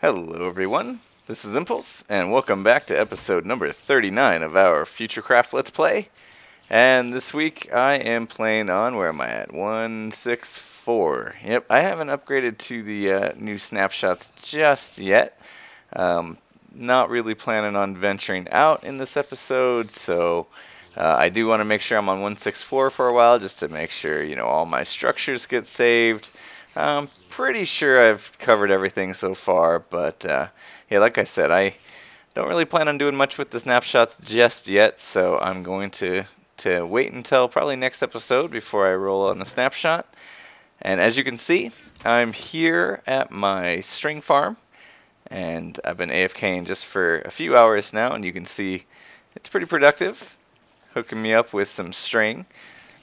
Hello everyone, this is Impulse, and welcome back to episode number 39 of our Futurecraft Let's Play. And this week I am playing on, where am I at? 164. Yep, I haven't upgraded to the new snapshots just yet. Not really planning on venturing out in this episode, so I do want to make sure I'm on 164 for a while, just to make sure, all my structures get saved. Pretty sure I've covered everything so far, but yeah, like I said, I don't really plan on doing much with the snapshots just yet, so I'm going to wait until probably next episode before I roll on the snapshot. And as you can see, I'm here at my string farm, and I've been AFKing just for a few hours now, and you can see it's pretty productive, hooking me up with some string.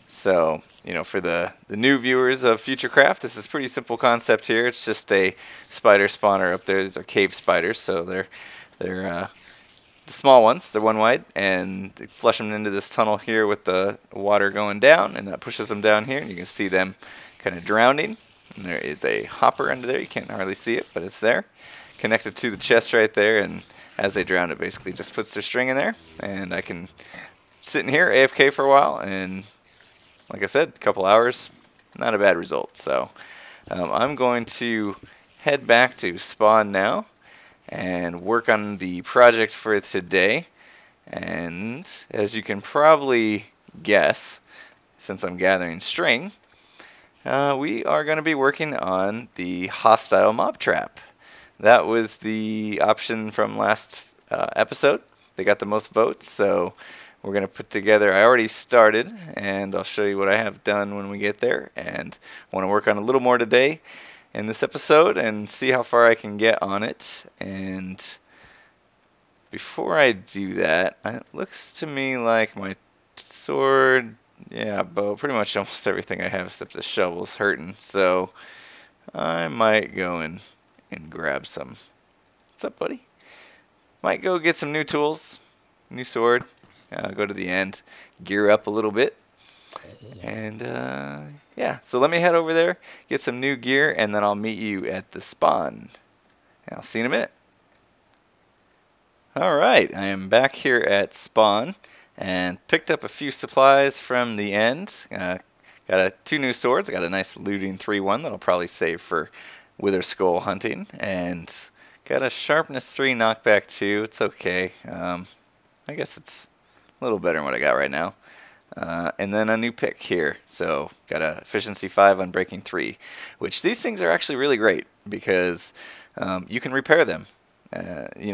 So, for the new viewers of Futurecraft, this is a pretty simple concept here. It's just a spider spawner up there. These are cave spiders, so they're the small ones. They're one wide, and they flush them into this tunnel here with the water going down, and that pushes them down here, and you can see them kind of drowning. And there is a hopper under there. You can't hardly see it, but it's there, connected to the chest right there, and as they drown, it basically just puts their string in there, and I can sit in here AFK for a while, and like I said, a couple hours, not a bad result. So I'm going to head back to spawn now and work on the project for today. And as you can probably guess, since I'm gathering string, we are going to be working on the hostile mob trap. That was the option from last episode. They got the most votes, so we're going to put together, I already started, and I'll show you what I have done when we get there. And I want to work on a little more today in this episode and see how far I can get on it. And before I do that, it looks to me like my sword, bow, pretty much almost everything I have except the shovel's hurting. So I might go and grab some. What's up, buddy? Might go get some new tools, new sword. Go to the end, gear up a little bit, and yeah, so let me head over there, get some new gear, and then I'll meet you at the spawn. I'll see you in a minute. Alright, I am back here at spawn, and picked up a few supplies from the end. Got two new swords. Got a nice looting 3-1 that I'll probably save for Wither Skull hunting, and got a sharpness 3 knockback 2. It's okay. I guess it's a little better than what I got right now. And then a new pick here. So got a efficiency 5 on breaking 3, which these things are actually really great because you can repair them.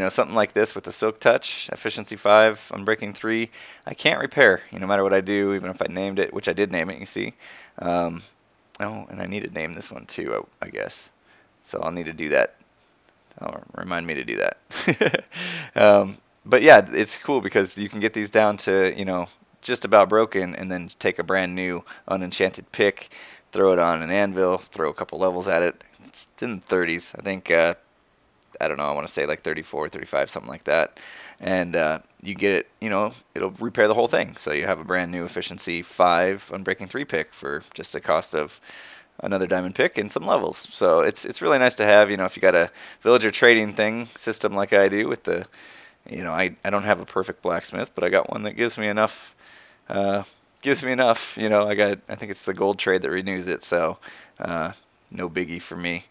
Something like this with the silk touch, efficiency 5 on breaking 3, I can't repair, no matter what I do, even if I named it, which I did name it, you see. Oh, and I need to name this one too, I guess. So I'll need to do that. Remind me to do that. But yeah, it's cool because you can get these down to, just about broken, and then take a brand new unenchanted pick, throw it on an anvil, throw a couple levels at it. It's in the 30s. I think, I don't know, I want to say like 34, 35, something like that. And you get it, it'll repair the whole thing. So you have a brand new efficiency 5 unbreaking 3 pick for just the cost of another diamond pick and some levels. So it's really nice to have, if you got a villager trading thing system like I do with the, I don't have a perfect blacksmith, but I got one that gives me enough. I think it's the gold trade that renews it. So no biggie for me.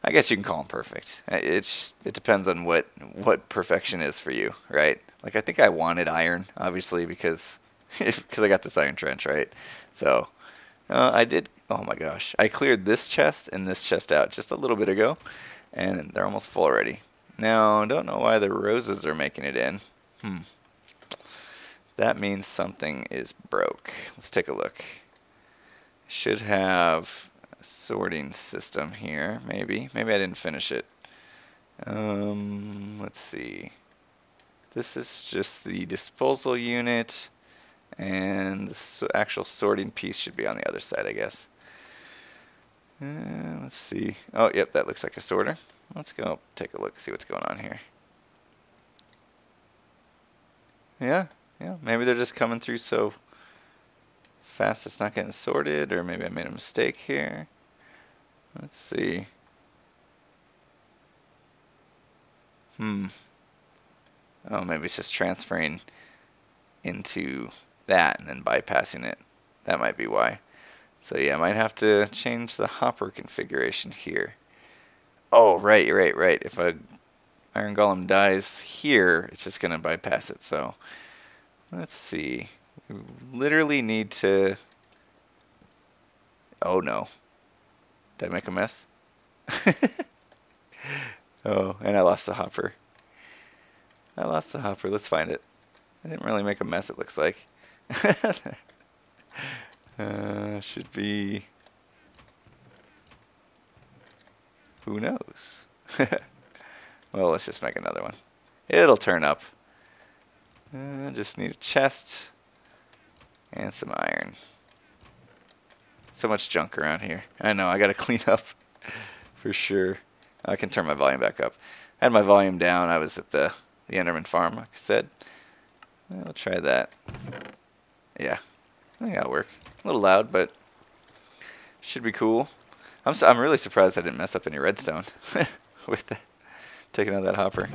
I guess you can call them perfect. It depends on what perfection is for you, right? Like I think I wanted iron, obviously, because I got this iron trench, right? So I did. Oh my gosh, I cleared this chest and this chest out just a little bit ago, and they're almost full already. Now, don't know why the roses are making it in. That means something is broke. Let's take a look. Should have a sorting system here, maybe. Maybe I didn't finish it. Let's see. This is just the disposal unit, and the actual sorting piece should be on the other side, I guess. Let's see. Oh, yep, that looks like a sorter. Let's go take a look, see what's going on here. Yeah, maybe they're just coming through so fast it's not getting sorted, or maybe I made a mistake here. Let's see. Oh, maybe it's just transferring into that and then bypassing it. That might be why. So yeah, I might have to change the hopper configuration here. Oh, right. If a iron golem dies here, it's just going to bypass it. So let's see. We literally need to... Oh no. Did I make a mess? Oh, and I lost the hopper. Let's find it. I didn't really make a mess, it looks like. Should be... Who knows? Well, let's just make another one. It'll turn up. Just need a chest and some iron. So much junk around here. I know, I gotta clean up for sure. I can turn my volume back up. I had my volume down. I was at the Enderman farm, like I said. I'll try that. Yeah, I think that'll work. A little loud, but should be cool. I'm really surprised I didn't mess up any redstone with that, taking out that hopper.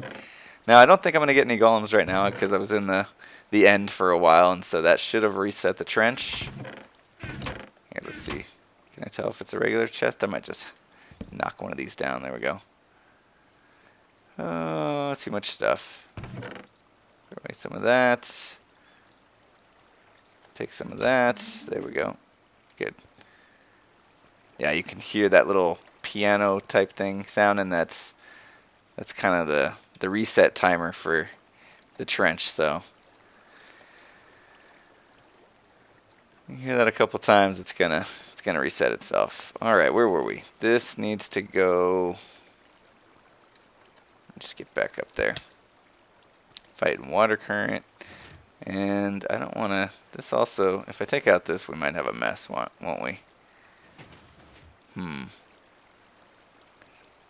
Now, I don't think I'm going to get any golems right now because I was in the end for a while, and so that should have reset the trench. Here, let's see. Can I tell if it's a regular chest? I might just knock one of these down. There we go. Oh, too much stuff. Throw away some of that. Take some of that. There we go. Good. Yeah, you can hear that little piano type thing sound, and that's kind of the reset timer for the trench. So you hear that a couple times, it's gonna reset itself. All right, where were we? This needs to go. Just get back up there. Fighting water current. And I don't want to... This also... If I take out this, we might have a mess, won't we?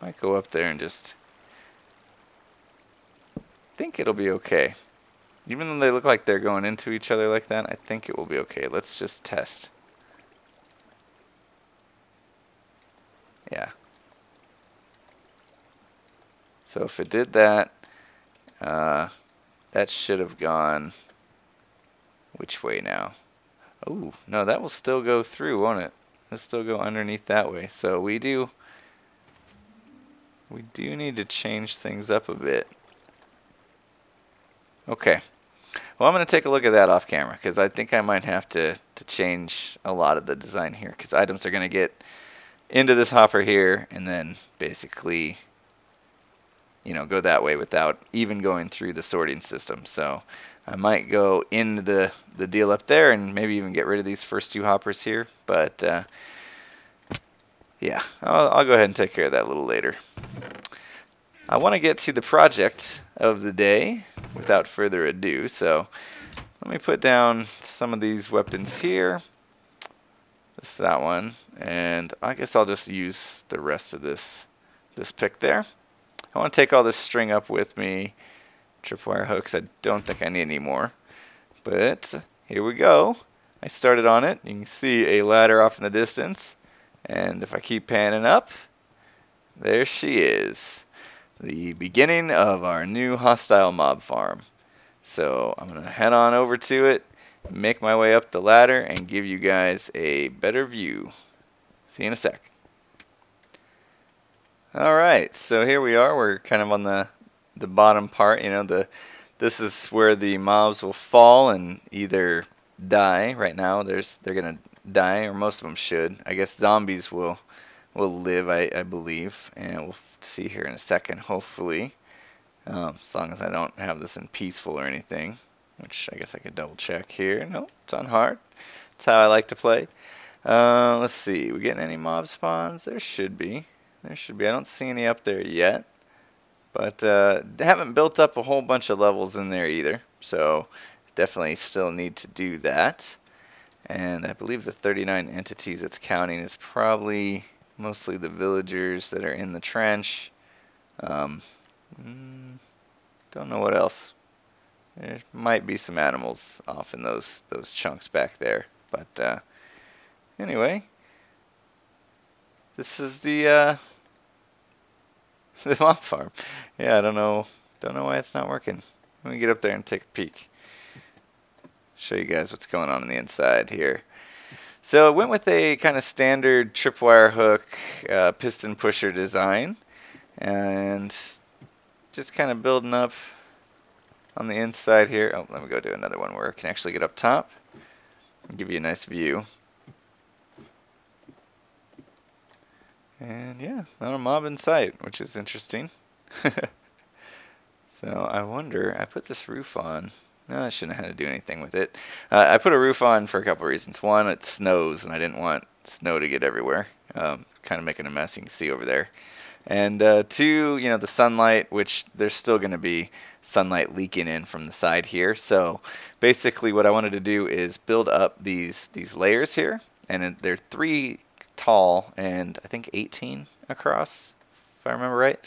Might go up there and just... think it'll be okay. Even though they look like they're going into each other like that, I think it will be okay. Let's just test. Yeah. So if it did that, that should have gone... Which way now? Oh, no, that will still go through, won't it? It'll still go underneath that way. So we do need to change things up a bit. Okay. Well, I'm going to take a look at that off camera because I think I might have to change a lot of the design here because items are going to get into this hopper here and then basically, you know, go that way without even going through the sorting system. So I might go into the deal up there and maybe even get rid of these first two hoppers here. But yeah, I'll go ahead and take care of that a little later. I want to get to the project of the day without further ado. So let me put down some of these weapons here. That one. And I guess I'll just use the rest of this pick there. I want to take all this string up with me. Tripwire hooks, I don't think I need any more. But here we go. I started on it. You can see a ladder off in the distance. And if I keep panning up, there she is. The beginning of our new hostile mob farm. So I'm going to head on over to it, make my way up the ladder, and give you guys a better view. See you in a sec. Alright, so here we are. We're kind of on the bottom part, you know, this is where the mobs will fall and either die. Right now they're gonna die, or most of them should. I guess zombies will live, I believe, and we'll see here in a second, hopefully, as long as I don't have this in peaceful or anything, which I guess I could double check here. No, it's on hard. That's how I like to play. Let's see, we getting any mob spawns? There should be. I don't see any up there yet. But they haven't built up a whole bunch of levels in there either. So definitely still need to do that. And I believe the 39 entities it's counting is probably mostly the villagers that are in the trench. Don't know what else. There might be some animals off in those chunks back there. But anyway, this is the mob farm. Yeah, I don't know Don't know why it's not working. Let me get up there and take a peek. Show you guys what's going on the inside here. So I went with a kind of standard tripwire hook piston pusher design, and just kind of building up on the inside here. Oh, let me go do another one where I can actually get up top and give you a nice view. And yeah, not a mob in sight, which is interesting. So I wonder, I put this roof on. No, I shouldn't have had to do anything with it. I put a roof on for a couple of reasons. One, it snows, and I didn't want snow to get everywhere. Kind of making a mess, you can see over there. And two, you know, the sunlight, which there's still going to be sunlight leaking in from the side here. So basically what I wanted to do is build up these layers here. And they're 3 tall and I think 18 across, if I remember right.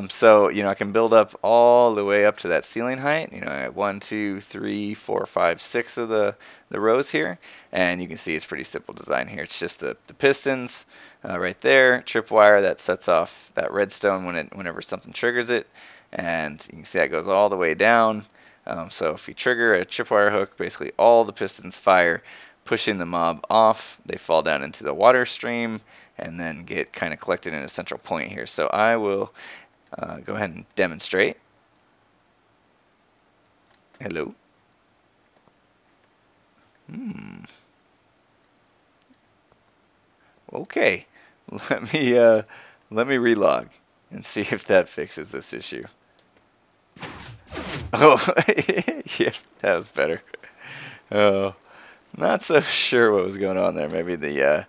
So, you know, I can build up all the way up to that ceiling height. You know, I have 1, 2, 3, 4, 5, 6 of the rows here. And you can see it's pretty simple design here. It's just the pistons right there, tripwire that sets off that redstone whenever something triggers it. And you can see that goes all the way down. So if you trigger a tripwire hook, basically all the pistons fire, pushing the mob off. They fall down into the water stream and then get kind of collected in a central point here. So I will go ahead and demonstrate. Hello. Okay. Let me relog and see if that fixes this issue. Oh, yeah, that was better. Oh, not so sure what was going on there. Maybe the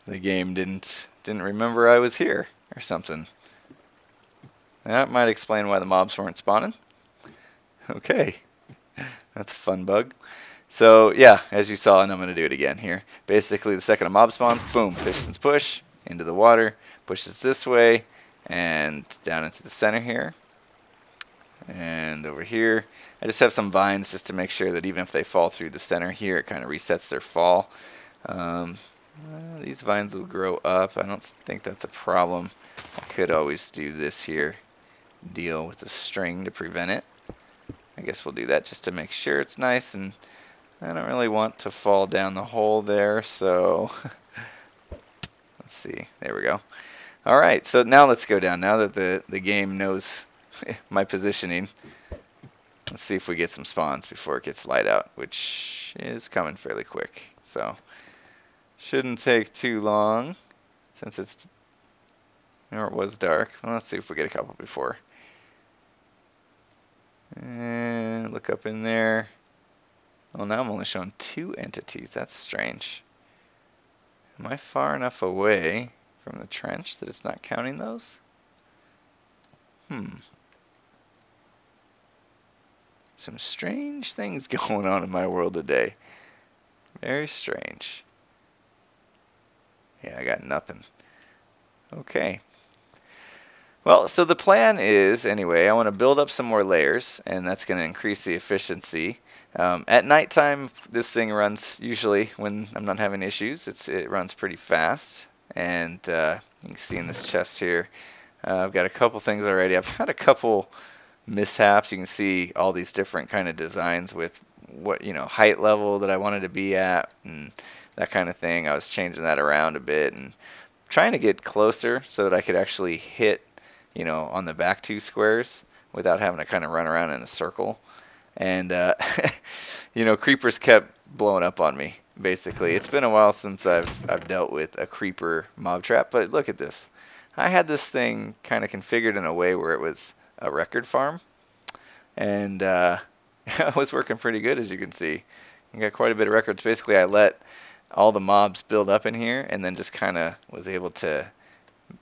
game didn't remember I was here or something. That might explain why the mobs weren't spawning. Okay, that's a fun bug. So yeah, as you saw, and I'm going to do it again here. Basically, the second a mob spawns, boom, pistons push into the water, pushes this way, and down into the center here. And over here, I just have some vines just to make sure that even if they fall through the center here, it kind of resets their fall. These vines will grow up. I don't think that's a problem. I could always do this here, deal with the string to prevent it. I guess we'll do that just to make sure it's nice, and I don't really want to fall down the hole there, so let's see. There we go. Alright, so now let's go down. Now that the game knows my positioning, let's see if we get some spawns before it gets light out, which is coming fairly quick. So shouldn't take too long since it's, or it was dark. Well, let's see if we get a couple before. And look up in there. Well, now I'm only showing 2 entities. That's strange. Am I far enough away from the trench that it's not counting those? Some strange things going on in my world today. Very strange. Yeah, I got nothing. Okay. Well, so the plan is, anyway, I want to build up some more layers, and that's going to increase the efficiency. At nighttime, this thing runs, usually when I'm not having issues, it runs pretty fast. And you can see in this chest here, I've got a couple things already. I've had a couple mishaps. You can see all these different kind of designs with what, you know, height level that I wanted to be at and that kind of thing. I was changing that around a bit and trying to get closer so that I could actually hit, you know, on the back 2 squares without having to kind of run around in a circle. And you know, creepers kept blowing up on me. Basically, it's been a while since I've dealt with a creeper mob trap, but look at this. I had this thing kind of configured in a way where it was a record farm, and it was working pretty good, as you can see. I got quite a bit of records. Basically, I let all the mobs build up in here, and then just kind of was able to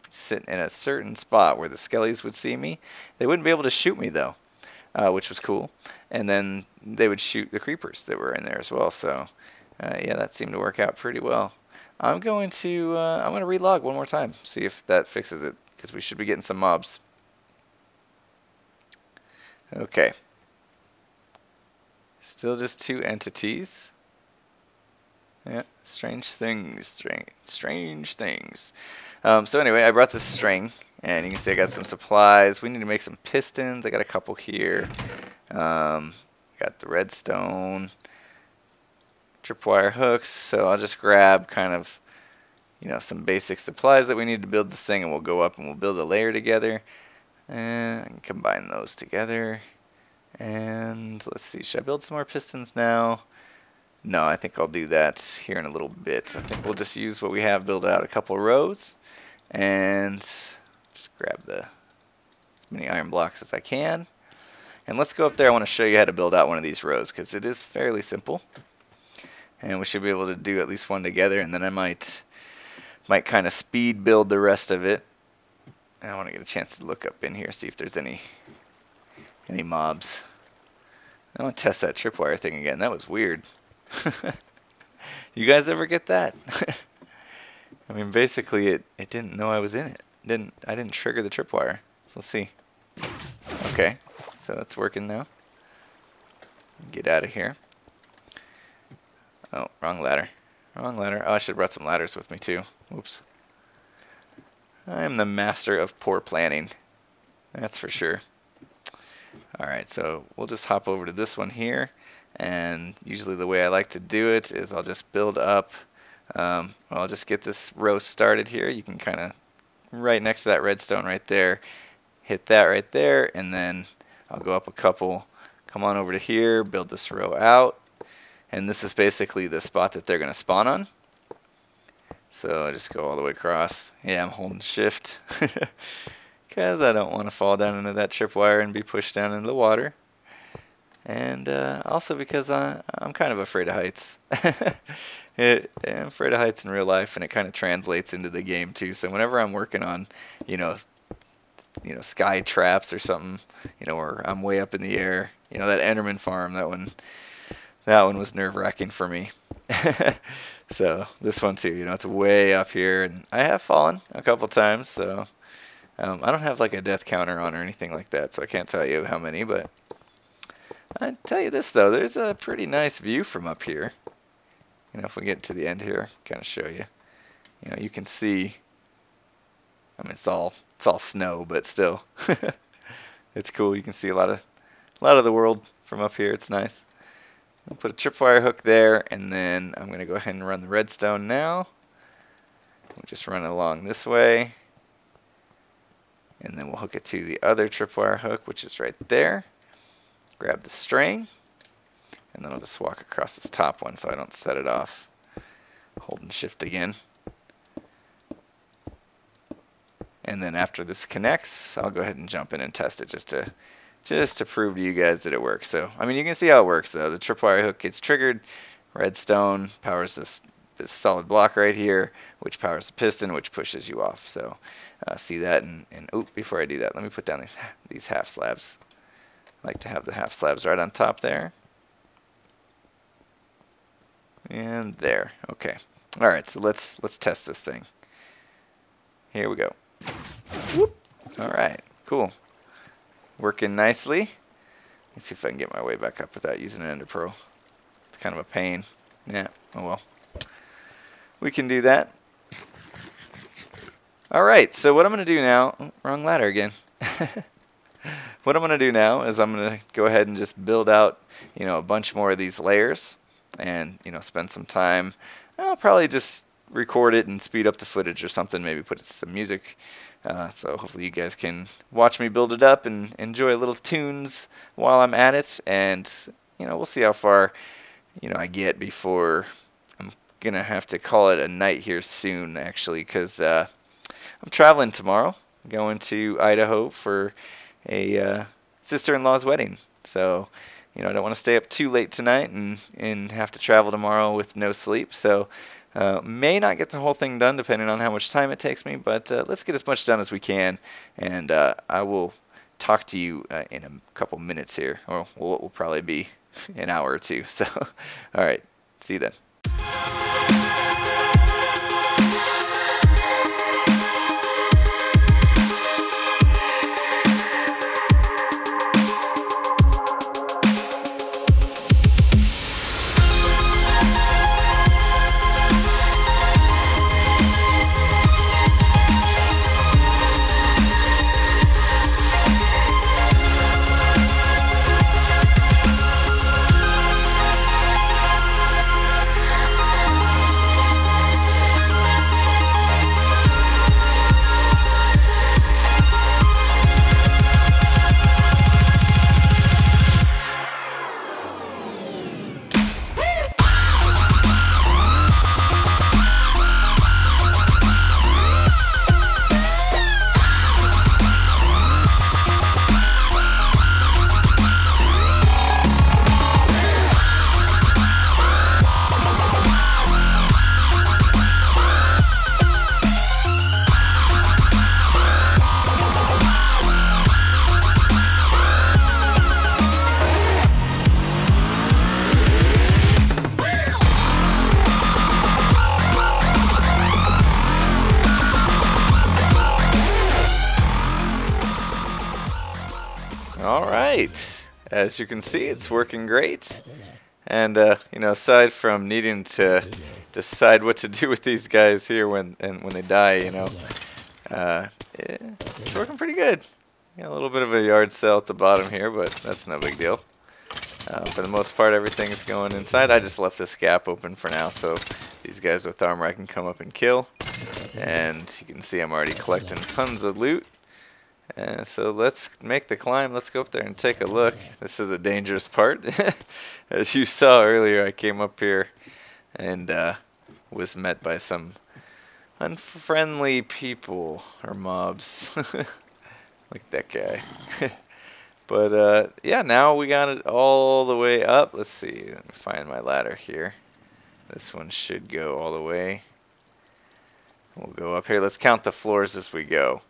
sit in a certain spot where the skellies would see me. They wouldn't be able to shoot me though, which was cool. And then they would shoot the creepers that were in there as well. So yeah, that seemed to work out pretty well. I'm going to relog one more time, see if that fixes it, because we should be getting some mobs. Okay. Still just 2 entities. Yeah, strange things, strange things. So anyway, I brought this string, and you can see I got some supplies. We need to make some pistons. I got a couple here. Got the redstone, tripwire hooks. So I'll just grab kind of, some basic supplies that we need to build this thing, and we'll go up and we'll build a layer together. And I can combine those together. And let's see, should I build some more pistons now? No, I think I'll do that here in a little bit. I think we'll just use what we have, build out a couple rows, and just grab as many iron blocks as I can. And let's go up there. I want to show you how to build out one of these rows, because it is fairly simple. And we should be able to do at least one together, and then I might kind of speed build the rest of it. And I want to get a chance to look up in here, see if there's any mobs. I want to test that tripwire thing again. That was weird. You guys ever get that? I mean, basically it didn't know I was in it. I didn't trigger the tripwire. So let's see. Okay, so that's working now. Get out of here. Oh, wrong ladder. Wrong ladder. Oh, I should have brought some ladders with me too. Oops. I am the master of poor planning. That's for sure. Alright, so we'll just hop over to this one here. And usually the way I like to do it is I'll just build up. I'll just get this row started here. You can kind of, right next to that redstone right there, hit that right there. And then I'll go up a couple, come on over to here, build this row out. And this is basically the spot that they're going to spawn on. So I just go all the way across. Yeah, I'm holding shift because I don't want to fall down into that tripwire and be pushed down into the water. And also because I'm kind of afraid of heights. I'm afraid of heights in real life, and it kind of translates into the game too. So whenever I'm working on, sky traps or something, where I'm way up in the air, that Enderman farm, that one was nerve-wracking for me. So this one too, it's way up here, and I have fallen a couple times, so I don't have like a death counter on or anything like that, so I can't tell you how many, but I tell you this though, there's a pretty nice view from up here. If we get to the end here, kind of show you. You can see. I mean, it's all snow, but still, it's cool. You can see a lot of the world from up here. It's nice. I'll put a tripwire hook there, and then I'm going to go ahead and run the redstone now. We'll just run it along this way, and then we'll hook it to the other tripwire hook, which is right there. Grab the string, and then I'll just walk across this top one so I don't set it off. Holding shift again. And then after this connects, I'll go ahead and jump in and test it just to prove to you guys that it works. So, I mean, you can see how it works though. The tripwire hook gets triggered, redstone powers this solid block right here, which powers the piston, which pushes you off. So, see that, and oh, before I do that, let me put down these half slabs. I like to have the half slabs right on top there. And there. Okay. All right, so let's test this thing. Here we go. Whoop. All right, cool. Working nicely. Let's see if I can get my way back up without using an Ender Pearl. It's kind of a pain. Yeah, oh well. We can do that. All right, so what I'm going to do now, oh, wrong ladder again. What I'm going to do now is I'm going to go ahead and just build out, a bunch more of these layers, and spend some time. I'll probably just record it and speed up the footage or something. Maybe put some music. So hopefully you guys can watch me build it up and enjoy little tunes while I'm at it. And we'll see how far I get before I'm gonna have to call it a night here soon, actually, because I'm traveling tomorrow. I'm going to Idaho for a sister-in-law's wedding. So I don't want to stay up too late tonight and have to travel tomorrow with no sleep. So may not get the whole thing done depending on how much time it takes me, but let's get as much done as we can, and I will talk to you in a couple minutes here, or what will probably be an hour or two. So, all right, see you then. Alright, as you can see, it's working great. And, you know, aside from needing to decide what to do with these guys here when they die, you know, it's working pretty good. A little bit of a yard sale at the bottom here, but that's no big deal. For the most part, everything's going inside. I just left this gap open for now, so these guys with armor I can come up and kill. And you can see I'm already collecting tons of loot. So let's make the climb. Let's go up there and take a look. This is a dangerous part. As you saw earlier, I came up here and was met by some unfriendly people or mobs. Like that guy. But yeah, now we got it all the way up. Let's see. Let me find my ladder here. This one should go all the way. We'll go up here. Let's count the floors as we go.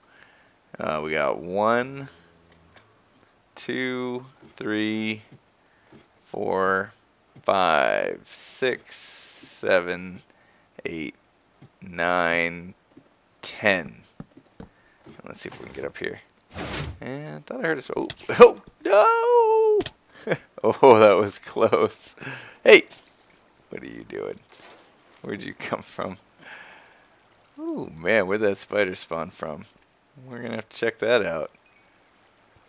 We got 1, 2, 3, 4, 5, 6, 7, 8, 9, 10. Let's see if we can get up here. And I thought I heard us. Oh, oh no! Oh, that was close. Hey, what are you doing? Where'd you come from? Oh man, where'd that spider spawn from? We're gonna have to check that out.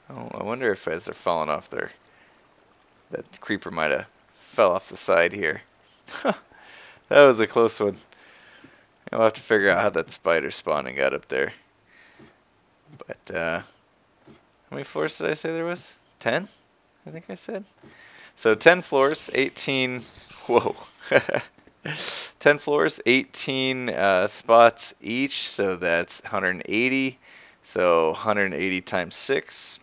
Oh, I wonder if as they're falling off there, that creeper might have fell off the side here. That was a close one. I'll have to figure out how that spider spawning got up there. But how many floors did I say there was? 10? I think I said. So 10 floors, 18. Whoa. 10 floors, 18 spots each, so that's 180. So 180 times 6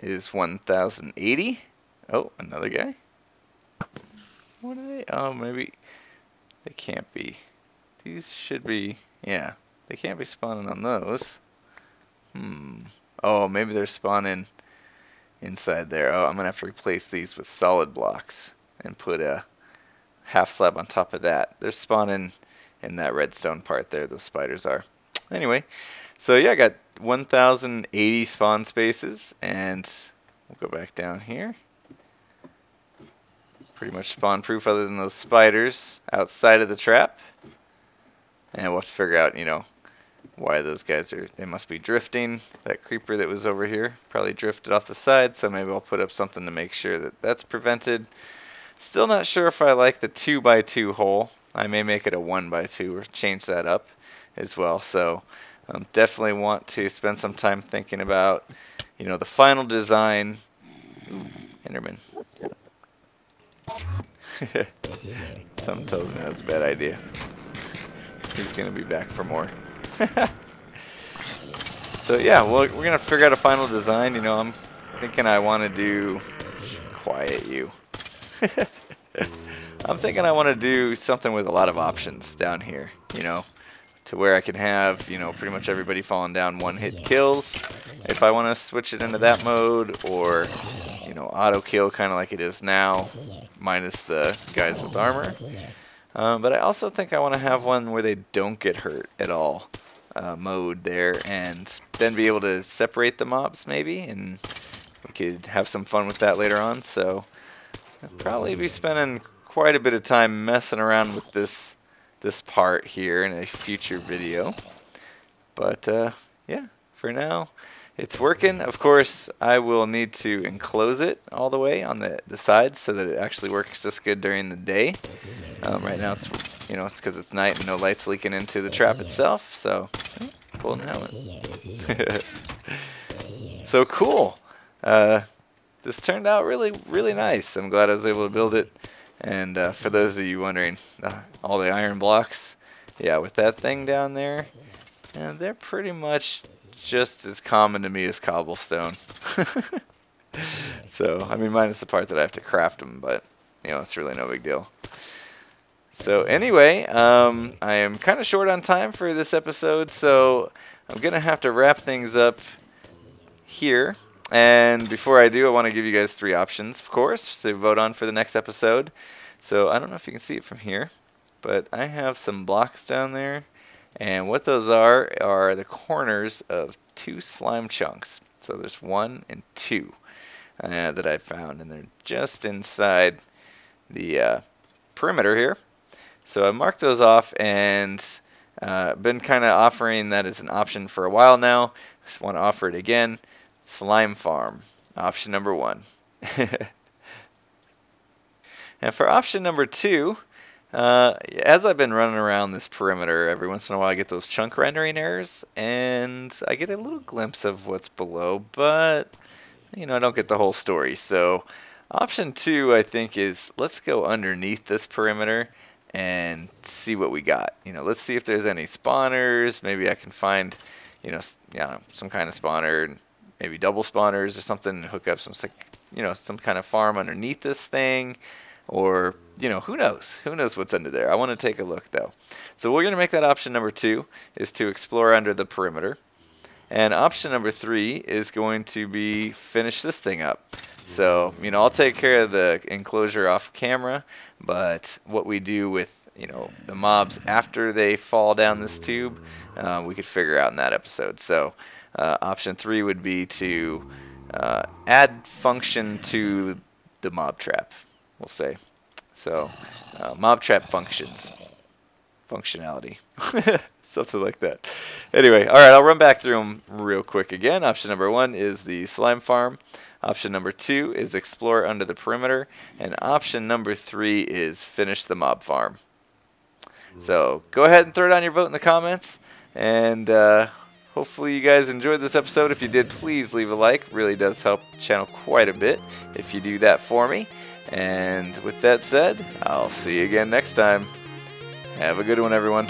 is 1,080. Oh, another guy. What are they? Oh, maybe they can't be. These should be, yeah, they can't be spawning on those. Oh, maybe they're spawning inside there. Oh, I'm going to have to replace these with solid blocks and put a half slab on top of that. They're spawning in that redstone part there, those spiders are. Anyway, so yeah, I got 1,080 spawn spaces, and we'll go back down here. Pretty much spawn proof other than those spiders outside of the trap. And we'll have to figure out, you know, why those guys are, they must be drifting. That creeper that was over here probably drifted off the side, so maybe I'll put up something to make sure that that's prevented. Still not sure if I like the 2x2 hole. I may make it a 1x2 or change that up as well. So definitely want to spend some time thinking about, you know, the final design. Ooh, Enderman. Something tells me that's a bad idea. He's going to be back for more. So yeah, well, we're going to figure out a final design. You know, I'm thinking I want to do... Quiet you. I'm thinking I want to do something with a lot of options down here, you know, to where I can have, you know, pretty much everybody falling down one-hit kills if I want to switch it into that mode, or, you know, auto kill kind of like it is now, minus the guys with armor. But I also think I want to have one where they don't get hurt at all mode there, and then be able to separate the mobs maybe, and we could have some fun with that later on. So I'll probably be spending quite a bit of time messing around with this part here in a future video. But yeah, for now it's working. Of course, I will need to enclose it all the way on the sides so that it actually works this good during the day. Right now it's, you know, it's because it's night and no light's leaking into the trap itself. So golden helmet. So cool. This turned out really nice. I'm glad I was able to build it. And for those of you wondering, all the iron blocks, yeah, with that thing down there, and they're pretty much just as common to me as cobblestone. So, I mean, minus the part that I have to craft them, but, you know, it's really no big deal. So anyway, I am kind of short on time for this episode, so I'm going to have to wrap things up here. And before I do, I want to give you guys 3 options, of course, to vote on for the next episode. So I don't know if you can see it from here, but I have some blocks down there. And what those are the corners of 2 slime chunks. So there's 1 and 2 that I found, and they're just inside the perimeter here. So I marked those off, and been kind of offering that as an option for a while now. Just want to offer it again. Slime farm, option number 1. And for option number 2, as I've been running around this perimeter, every once in a while I get those chunk rendering errors, and I get a little glimpse of what's below, but I don't get the whole story. So option 2, I think, is let's go underneath this perimeter and see what we got. Let's see if there's any spawners. Maybe I can find, some kind of spawner, maybe double spawners or something, and hook up some kind of farm underneath this thing, or who knows? Who knows what's under there? I want to take a look though. So we're going to make that option number 2 is to explore under the perimeter, and option number 3 is going to be finish this thing up. So, I'll take care of the enclosure off camera, but what we do with, the mobs after they fall down this tube, we could figure out in that episode. So, option 3 would be to add function to the mob trap, we'll say. So, mob trap functionality, something like that. Anyway, all right, I'll run back through them real quick again. Option number 1 is the slime farm. Option number 2 is explore under the perimeter, and option number 3 is finish the mob farm. So go ahead and throw down your vote in the comments, and hopefully you guys enjoyed this episode. If you did, please leave a like. It really does help the channel quite a bit if you do that for me. And with that said, I'll see you again next time. Have a good one, everyone.